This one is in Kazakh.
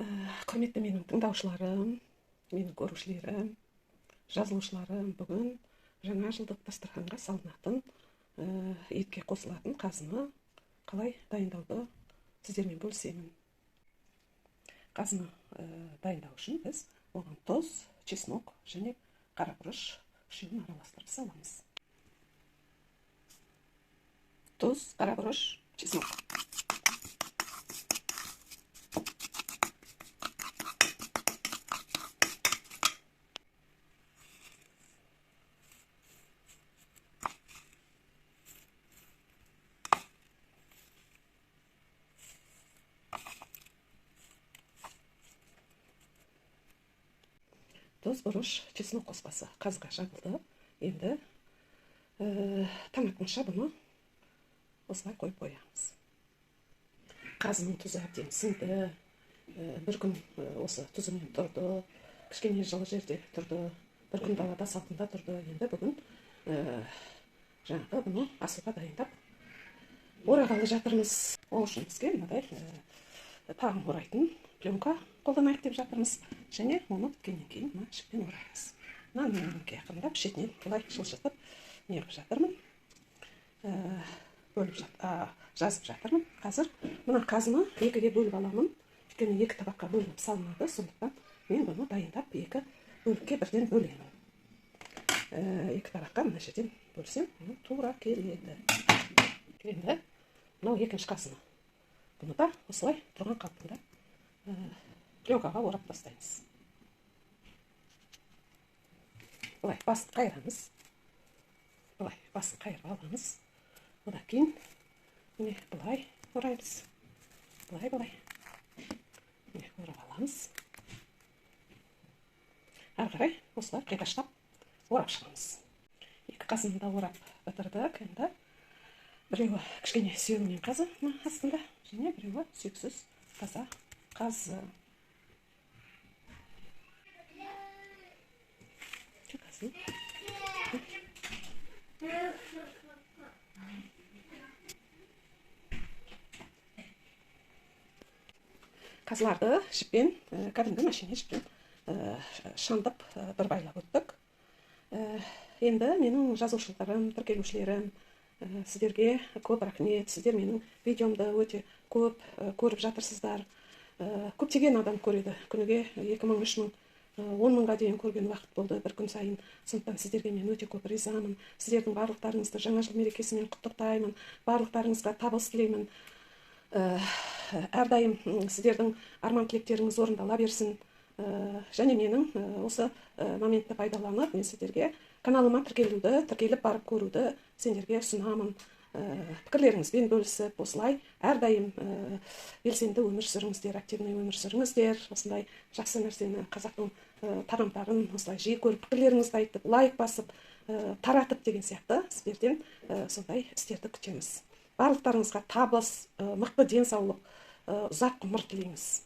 Құрметті менің тыңдаушыларым, менің көрушілерім, жазылушыларым, бүгін жаңа жылдық дастарханға салынатын етке қосылатын қазыны қалай дайындауды сіздермен бөлісемін. Қазыны дайындау үшін біз оған тұз, чеснок және қарабұрыш үшеуін араластырып саламыз. Тұз, қарабұрыш, чеснок. Тұз, бұрыш, чеснок қоспасы қазыға жағылды. Енді таңатқанша бұны осылай қойып қоямыз. Қазының тұзы әбден сіңді. Бір күн осы тұзымен тұрды. Кішкене жылы жерде тұрды. Бір күн далада салқында тұрды. Енді бүгін жаңағы бұны асуға дайындап орағалы жатырмыз. Ол үшін бізге мынадай тағым орайтын пленка қолданайық деп жатырмыз. Және оны біткеннен кейін мына жіппен ораймыз. Мына меніңке ақырындап шетінен былай жылжытып неғып жатырмын. Жазып жатырмын. Қазір мына қазыны екіге бөліп аламын. Өйткені екі табаққа бөлініп салынады. Сондықтан мен бұны дайындап екі бөлікке бірден бөлемін. Екі табаққа мына жерден бөлсем, тура келеді. Енді мынау екінші қазыны. Бұны да осылай тұрған қалпында пленкаға орап тастаймыз. Бұлай басын қайырамыз. Бұлай басын қайырып аламыз. Одан кейін міне бұлай ораймыз. Бұлай. Міне орап аламыз. Ары қарай осылай қиғаштап орап шығамыз. Екі қазыны да орап бітірдік. Енді біреуі кішкене сүйегінен қазы астында, және біреуі сүйексіз таза қазы. Қазыларды жіппен, кәдімгі машине жіппен шандып бір байлап өттік. Енді менің жазушыларым, тіркелушілерім, сіздерге көп рахмет. Сіздер менің видеомды өте көп көріп жатырсыздар. Көптеген адам көреді. Күніге 2000-3000, 10 000-ға дейін көрген уақыт болды бір күн сайын. Сондықтан сіздерге мен өте көп ризамын. Сіздердің барлықтарыңызды жаңа жыл мерекесімен құттықтаймын. Барлықтарыңызға табыс тілеймін. Әрдайым сіздердің арман тілектеріңіз орындала берсін. Және менің осы моментті пайдаланып, мен сіздерге каналыма тіркеліп барып көруді сендерге ұсынамын. Пікірлеріңізбен бөлісіп, осылай әрдайым белсенді өмір сүріңіздер, активный өмір сүріңіздер. Осылай жақсы нәрсені, қазақтың тағамдарын осылай жиі көріп, пікірлеріңізді айтып, лайк басып, таратып деген сияқты сіздерден сондай істерді күтеміз. Барлықтарыңызға табыс, мықты денсаулық, ұзақ ғұмыр тілейміз.